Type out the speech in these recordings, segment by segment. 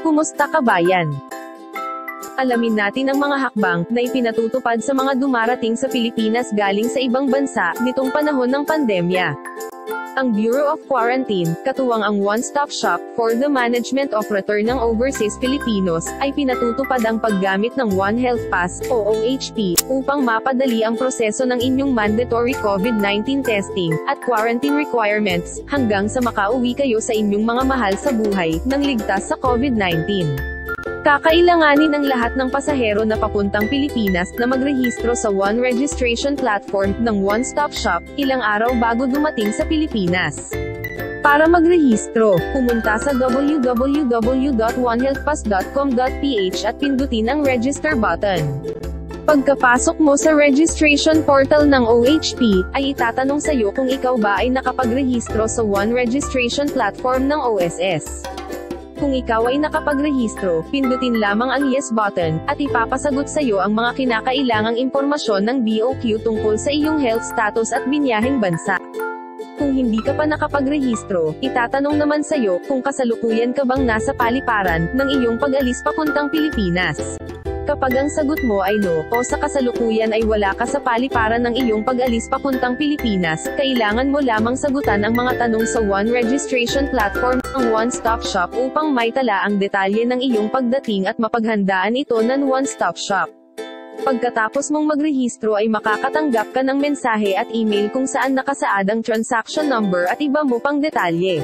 Kumusta kabayan? Alamin natin ang mga hakbang na ipinatutupad sa mga dumarating sa Pilipinas galing sa ibang bansa nitong panahon ng pandemya. Ang Bureau of Quarantine, katuwang ang One-Stop Shop for the Management of Return ng Overseas Filipinos, ay pinatutupad ang paggamit ng One Health Pass, o OHP, upang mapadali ang proseso ng inyong mandatory COVID-19 testing at quarantine requirements, hanggang sa makauwi kayo sa inyong mga mahal sa buhay, nang ligtas sa COVID-19. Kakailanganin ng lahat ng pasahero na papuntang Pilipinas na magrehistro sa One Registration Platform ng One-Stop Shop, ilang araw bago dumating sa Pilipinas. Para magrehistro, pumunta sa www.onehealthpass.com.ph at pindutin ang Register button. Pagkapasok mo sa registration portal ng OHP, ay itatanong sa iyo kung ikaw ba ay nakapagrehistro sa One Registration Platform ng OSS. Kung ikaw ay nakapagrehistro, pindutin lamang ang Yes button, at ipapasagot sa iyo ang mga kinakailangang impormasyon ng BOQ tungkol sa iyong health status at binyaheng bansa. Kung hindi ka pa nakapagrehistro, itatanong naman sa iyo kung kasalukuyan ka bang nasa paliparan ng iyong pag-alis papuntang Pilipinas. Kapag ang sagot mo ay no, o sa kasalukuyan ay wala ka sa paliparan ng iyong pag-alis papuntang Pilipinas, kailangan mo lamang sagutan ang mga tanong sa One Registration Platform, ang One-Stop Shop upang maitala ang detalye ng iyong pagdating at mapaghandaan ito ng One-Stop Shop. Pagkatapos mong magrehistro ay makakatanggap ka ng mensahe at email kung saan nakasaad ang transaction number at iba mo pang detalye.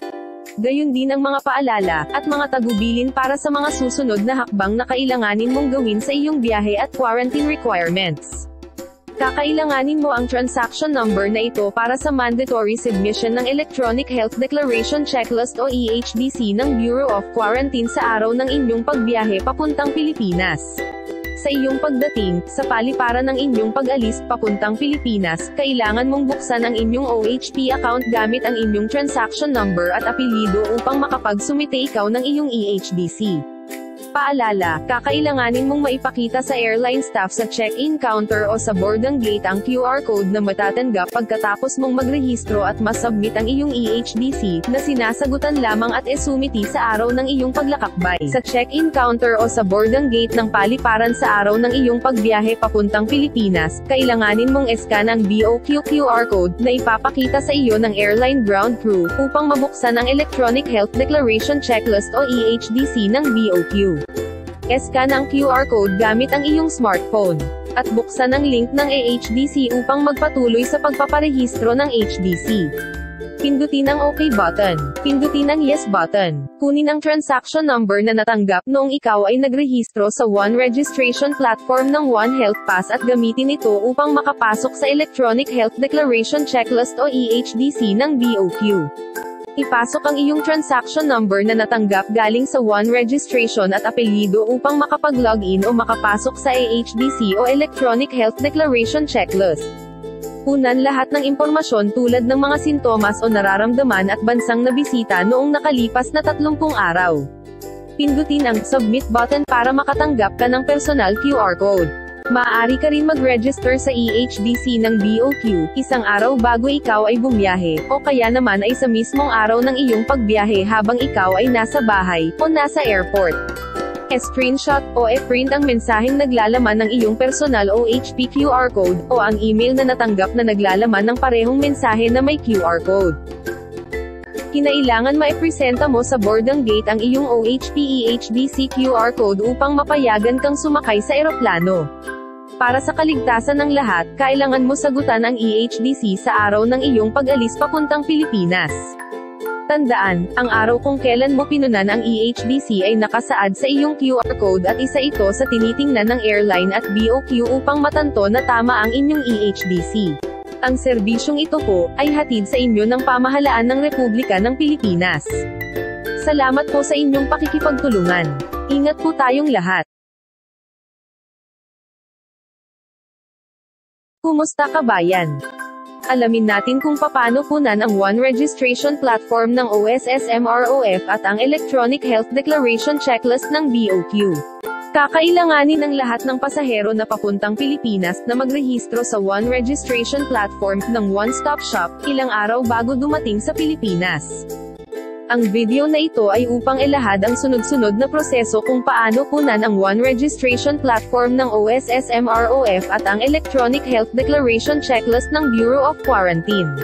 Gayon din ang mga paalala, at mga tagubilin para sa mga susunod na hakbang na kailanganin mong gawin sa iyong biyahe at quarantine requirements. Kakailanganin mo ang transaction number na ito para sa mandatory submission ng Electronic Health Declaration Checklist o EHDC ng Bureau of Quarantine sa araw ng inyong pagbiyahe papuntang Pilipinas. Sa iyong pagdating, sa paliparan ng inyong pag-alis papuntang Pilipinas, kailangan mong buksan ang inyong OHP account gamit ang inyong transaction number at apelyido upang makapagsumite ikaw ng iyong EHDC. Paalala, kakailanganin mong maipakita sa airline staff sa check-in counter o sa boarding gate ang QR code na matatanggap pagkatapos mong magrehistro at masubmit ang iyong EHDC, na sinasagutan lamang at isumiti sa araw ng iyong paglakakbay. Sa check-in counter o sa boarding gate ng paliparan sa araw ng iyong pagbiyahe papuntang Pilipinas, kailanganin mong iscan ang BOQ QR code na ipapakita sa iyo ng airline ground crew upang mabuksan ang Electronic Health Declaration Checklist o EHDC ng BOQ. Scan ang QR code gamit ang iyong smartphone, at buksan ang link ng EHDC upang magpatuloy sa pagpaparehistro ng HDC. Pindutin ang OK button. Pindutin ang Yes button. Kunin ang transaction number na natanggap noong ikaw ay nagrehistro sa One Registration Platform ng One Health Pass at gamitin ito upang makapasok sa Electronic Health Declaration Checklist o EHDC ng BOQ. Ipasok ang iyong transaction number na natanggap galing sa One Registration at apelyido upang makapag-login o makapasok sa EHDC o Electronic Health Declaration Checklist. Unan lahat ng impormasyon tulad ng mga sintomas o nararamdaman at bansang nabisita noong nakalipas na 30 araw. Pindutin ang Submit button para makatanggap ka ng personal QR code. Maaari ka rin mag-register sa EHDC ng BOQ, isang araw bago ikaw ay bumiyahe, o kaya naman ay sa mismong araw ng iyong pagbiyahe habang ikaw ay nasa bahay, o nasa airport. E-screenshot, o e-print ang mensaheng naglalaman ng iyong personal OHP QR code, o ang email na natanggap na naglalaman ng parehong mensahe na may QR code. Kinailangan maipresenta mo sa boarding gate ang iyong OHP EHDC QR code upang mapayagan kang sumakay sa eroplano. Para sa kaligtasan ng lahat, kailangan mo sagutan ang EHDC sa araw ng iyong pag-alis papuntang Pilipinas. Tandaan, ang araw kung kailan mo pinunan ang EHDC ay nakasaad sa iyong QR code at isa ito sa tinitingnan ng airline at BOQ upang matanto na tama ang inyong EHDC. Ang serbisyong ito po, ay hatid sa inyo ng pamahalaan ng Republika ng Pilipinas. Salamat po sa inyong pakikipagtulungan. Ingat po tayong lahat. Kumusta kabayan? Alamin natin kung paano punan ang One Registration Platform ng OSS-MROF at ang Electronic Health Declaration Checklist ng BOQ. Kakailanganin ng lahat ng pasahero na papuntang Pilipinas na magrehistro sa One Registration Platform ng One-Stop Shop, ilang araw bago dumating sa Pilipinas. Ang video na ito ay upang ilahad ang sunod-sunod na proseso kung paano kunan ang One Registration Platform ng OSSMROF at ang Electronic Health Declaration Checklist ng Bureau of Quarantine.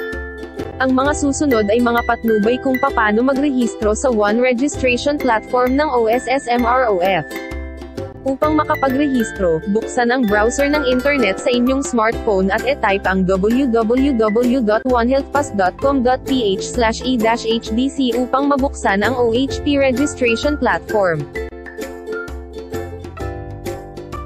Ang mga susunod ay mga patnubay kung paano magrehistro sa One Registration Platform ng OSSMROF. Upang makapagrehistro, buksan ang browser ng internet sa inyong smartphone at e-type ang www.onehealthpass.com.ph/e-hdc upang mabuksan ang OHP registration platform.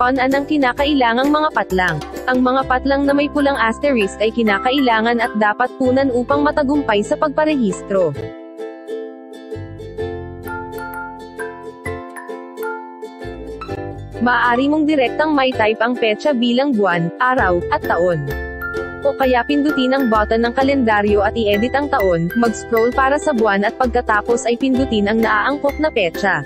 Panan ang kinakailangang mga patlang. Ang mga patlang na may pulang asterisk ay kinakailangan at dapat punan upang matagumpay sa pagparehistro. Maaari mong direktang may type ang petsa bilang buwan, araw, at taon. O kaya pindutin ang button ng kalendaryo at i-edit ang taon, mag-scroll para sa buwan at pagkatapos ay pindutin ang naaangkop na petsa.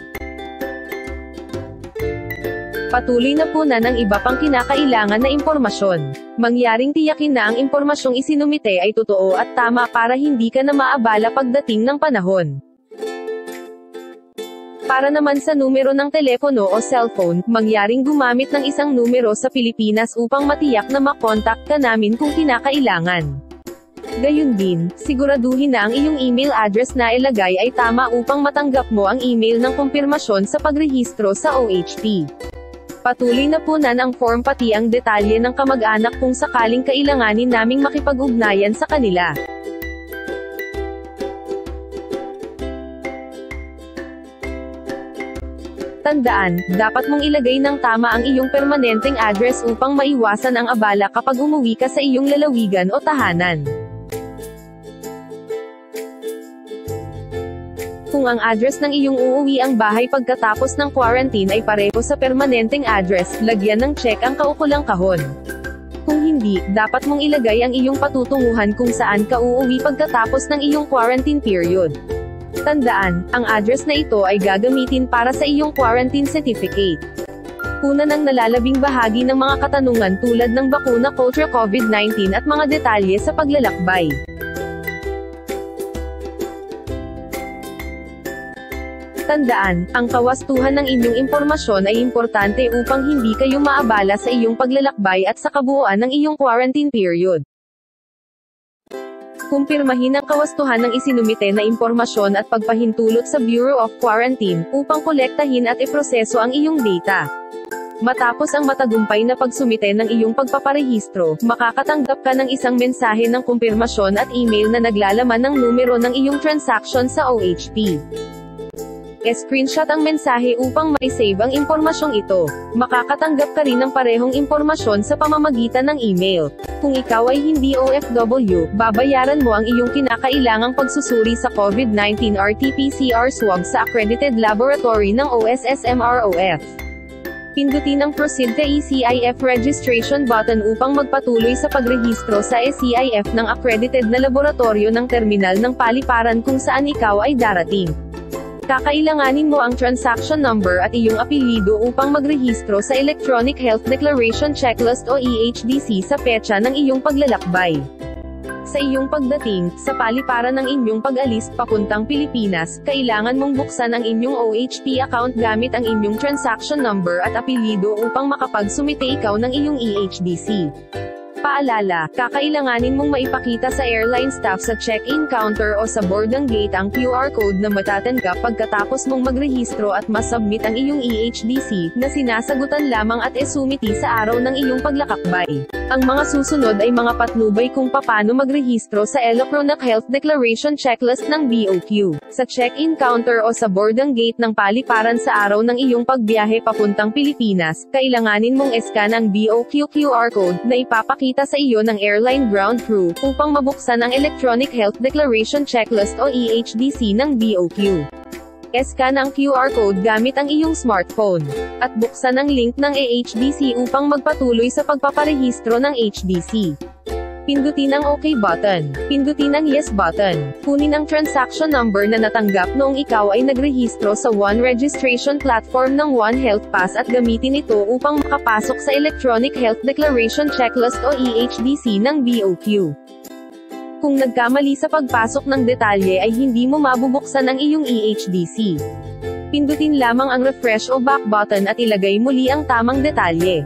Patuloy na punan ang iba pang kinakailangan na impormasyon. Mangyaring tiyakin na ang impormasyong isinumite ay totoo at tama para hindi ka na maabala pagdating ng panahon. Para naman sa numero ng telepono o cellphone, mangyaring gumamit ng isang numero sa Pilipinas upang matiyak na makontak ka namin kung kinakailangan. Gayun din, siguraduhin na ang iyong email address na ilagay ay tama upang matanggap mo ang email ng kumpirmasyon sa pagrehistro sa OHP. Patuloy na punan ang form pati ang detalye ng kamag-anak kung sakaling kailanganin naming makipag-ugnayan sa kanila. Tandaan, dapat mong ilagay ng tama ang iyong permanenteng address upang maiwasan ang abala kapag umuwi ka sa iyong lalawigan o tahanan. Kung ang address ng iyong uuwiang bahay pagkatapos ng quarantine ay pareho sa permanenteng address, lagyan ng check ang kaukulang kahon. Kung hindi, dapat mong ilagay ang iyong patutunguhan kung saan ka uuwi pagkatapos ng iyong quarantine period. Tandaan, ang address na ito ay gagamitin para sa iyong quarantine certificate. Punan ang nalalabing bahagi ng mga katanungan tulad ng bakuna kontra COVID-19 at mga detalye sa paglalakbay. Tandaan, ang kawastuhan ng inyong impormasyon ay importante upang hindi kayo maabala sa iyong paglalakbay at sa kabuuan ng iyong quarantine period. Kumpirmahin ang kawastuhan ng isinumite na impormasyon at pagpahintulot sa Bureau of Quarantine, upang kolektahin at iproseso ang iyong data. Matapos ang matagumpay na pagsumite ng iyong pagpaparehistro, makakatanggap ka ng isang mensahe ng kumpirmasyon at email na naglalaman ng numero ng iyong transaction sa OHP. E-screenshot ang mensahe upang mai-save ang impormasyong ito. Makakatanggap ka rin ng parehong impormasyon sa pamamagitan ng email. Kung ikaw ay hindi OFW, babayaran mo ang iyong kinakailangang pagsusuri sa COVID-19 RT-PCR swab sa accredited laboratory ng OSSMROF. Pindutin ang Proceed to ECIF Registration button upang magpatuloy sa pagrehistro sa ECIF ng accredited na laboratorio ng terminal ng paliparan kung saan ikaw ay darating. Kakailanganin mo ang transaction number at iyong apelyido upang magrehistro sa Electronic Health Declaration Checklist o EHDC sa petsa ng iyong paglalakbay. Sa iyong pagdating, sa paliparan ng inyong pag-alis papuntang Pilipinas, kailangan mong buksan ang inyong OHP account gamit ang inyong transaction number at apelyido upang makapagsumite ikaw ng iyong EHDC. Paalala, kakailanganin mong maipakita sa airline staff sa check-in counter o sa boarding gate ang QR code na matatanggap pagkatapos mong magrehistro at masubmit ang iyong EHDC, na sinasagutan lamang at isumiti sa araw ng iyong paglakakbay. Ang mga susunod ay mga patnubay kung paano magrehistro sa Electronic Health Declaration Checklist ng BOQ. Sa check-in counter o sa boarding gate ng paliparan sa araw ng iyong pagbiyahe papuntang Pilipinas, kailanganin mong i-scan ang BOQ QR code na ipapakita sa iyo ng airline ground crew upang mabuksan ang Electronic Health Declaration Checklist o EHDC ng BOQ. I-scan ang QR code gamit ang iyong smartphone at buksan ang link ng EHDC upang magpatuloy sa pagpaparehistro ng HDC. Pindutin ang OK button. Pindutin ang Yes button. Kunin ang transaction number na natanggap noong ikaw ay nagrehistro sa One Registration Platform ng One Health Pass at gamitin ito upang makapasok sa Electronic Health Declaration Checklist o EHDC ng BOQ. Kung nagkamali sa pagpasok ng detalye ay hindi mo mabubuksan ang iyong EHDC. Pindutin lamang ang refresh o back button at ilagay muli ang tamang detalye.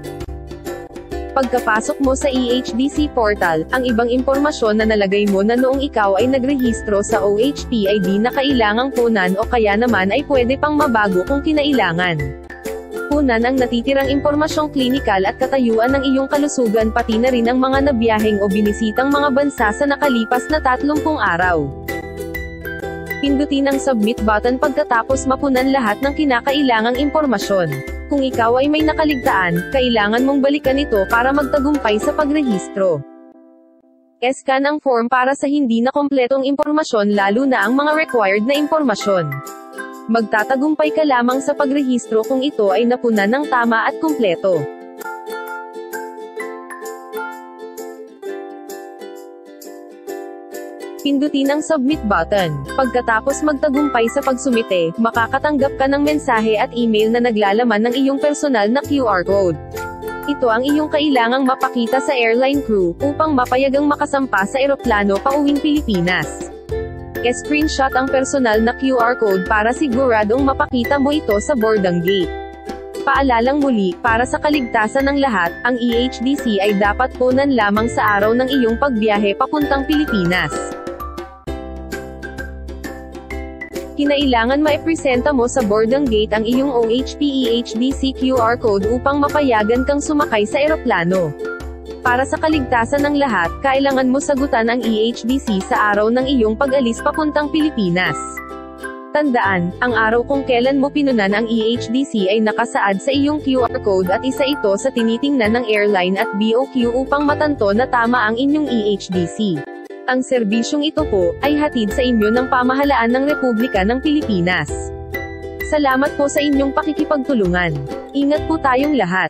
Pagkapasok mo sa EHDC portal, ang ibang impormasyon na nalagay mo na noong ikaw ay nagrehistro sa OHP ay di na kailangang kunan o kaya naman ay pwede pang mabago kung kinailangan. Kunan ang natitirang impormasyong klinikal at katayuan ng iyong kalusugan pati na rin ang mga nabiyaheng o binisitang mga bansa sa nakalipas na 30 araw. Pindutin ang submit button pagkatapos mapunan lahat ng kinakailangang impormasyon. Kung ikaw ay may nakaligtaan, kailangan mong balikan ito para magtagumpay sa pagrehistro. Scan ang form para sa hindi na kompletong impormasyon lalo na ang mga required na impormasyon. Magtatagumpay ka lamang sa pagrehistro kung ito ay napunan ng tama at kumpleto. Pindutin ang submit button. Pagkatapos magtagumpay sa pagsumite, makakatanggap ka ng mensahe at email na naglalaman ng iyong personal na QR code. Ito ang iyong kailangang mapakita sa airline crew, upang mapayagang makasampa sa eroplano pauwing Pilipinas. I-screenshot ang personal na QR code para siguradong mapakita mo ito sa boarding gate. Paalalang muli, para sa kaligtasan ng lahat, ang EHDC ay dapat kunan lamang sa araw ng iyong pagbiyahe papuntang Pilipinas. Kinailangan maipresenta mo sa boarding gate ang iyong OHP EHDC QR code upang mapayagan kang sumakay sa eroplano. Para sa kaligtasan ng lahat, kailangan mo sagutan ang EHDC sa araw ng iyong pag-alis papuntang Pilipinas. Tandaan, ang araw kung kailan mo pinunan ang EHDC ay nakasaad sa iyong QR code at isa ito sa tinitingnan ng airline at BOQ upang matanto na tama ang inyong EHDC. Ang serbisyong ito po, ay hatid sa inyo ng Pamahalaan ng Republika ng Pilipinas. Salamat po sa inyong pakikipagtulungan. Ingat po tayong lahat.